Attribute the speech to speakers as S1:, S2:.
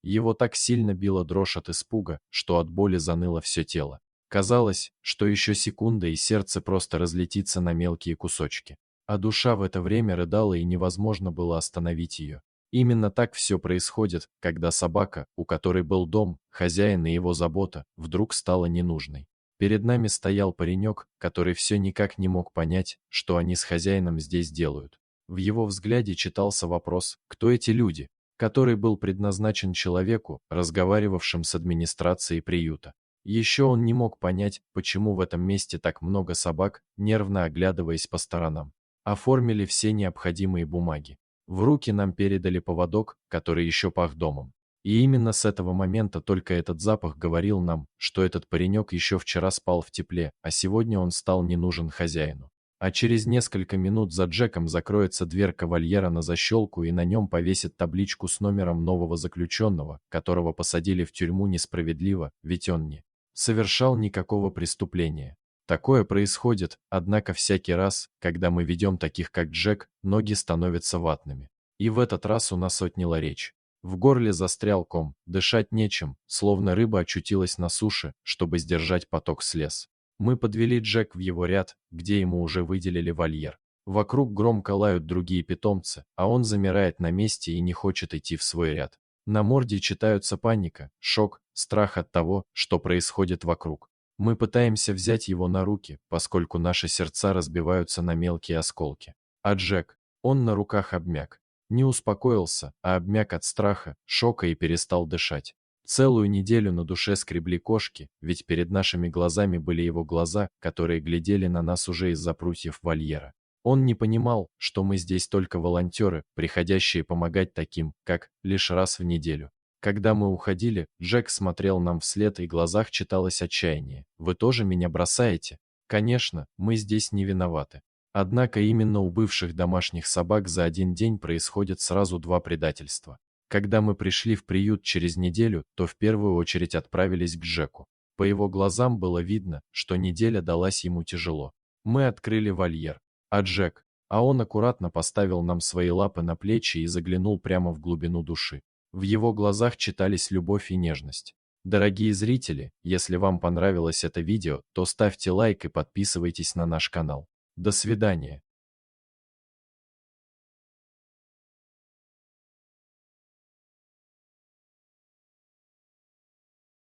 S1: Его так сильно била дрожь от испуга, что от боли заныло все тело. Казалось, что еще секунда и сердце просто разлетится на мелкие кусочки. А душа в это время рыдала, и невозможно было остановить ее. Именно так все происходит, когда собака, у которой был дом, хозяин и его забота, вдруг стала ненужной. Перед нами стоял паренек, который все никак не мог понять, что они с хозяином здесь делают. В его взгляде читался вопрос, кто эти люди, который был предназначен человеку, разговаривавшим с администрацией приюта. Еще он не мог понять, почему в этом месте так много собак, нервно оглядываясь по сторонам. Оформили все необходимые бумаги. В руки нам передали поводок, который еще пах домом. И именно с этого момента только этот запах говорил нам, что этот паренек еще вчера спал в тепле, а сегодня он стал не нужен хозяину. А через несколько минут за Джеком закроется дверка вольера на защелку, и на нем повесит табличку с номером нового заключенного, которого посадили в тюрьму несправедливо, ведь он не совершал никакого преступления. Такое происходит, однако всякий раз, когда мы ведем таких как Джек, ноги становятся ватными. И в этот раз у нас отняла речь. В горле застрял ком, дышать нечем, словно рыба очутилась на суше, чтобы сдержать поток слез. Мы подвели Джек в его ряд, где ему уже выделили вольер. Вокруг громко лают другие питомцы, а он замирает на месте и не хочет идти в свой ряд. На морде читаются паника, шок, страх от того, что происходит вокруг. Мы пытаемся взять его на руки, поскольку наши сердца разбиваются на мелкие осколки. А Джек, он на руках обмяк. Не успокоился, а обмяк от страха, шока и перестал дышать. Целую неделю на душе скребли кошки, ведь перед нашими глазами были его глаза, которые глядели на нас уже из-за прутьев вольера. Он не понимал, что мы здесь только волонтеры, приходящие помогать таким, как лишь раз в неделю. Когда мы уходили, Джек смотрел нам вслед, и в глазах читалось отчаяние. «Вы тоже меня бросаете?» Конечно, мы здесь не виноваты. Однако именно у бывших домашних собак за один день происходит сразу два предательства. Когда мы пришли в приют через неделю, то в первую очередь отправились к Джеку. По его глазам было видно, что неделя далась ему тяжело. Мы открыли вольер. А Джек, а он аккуратно поставил нам свои лапы на плечи и заглянул прямо в глубину души. В его глазах читались любовь и нежность. Дорогие зрители, если вам понравилось это видео, то ставьте лайк и подписывайтесь на наш канал. До свидания.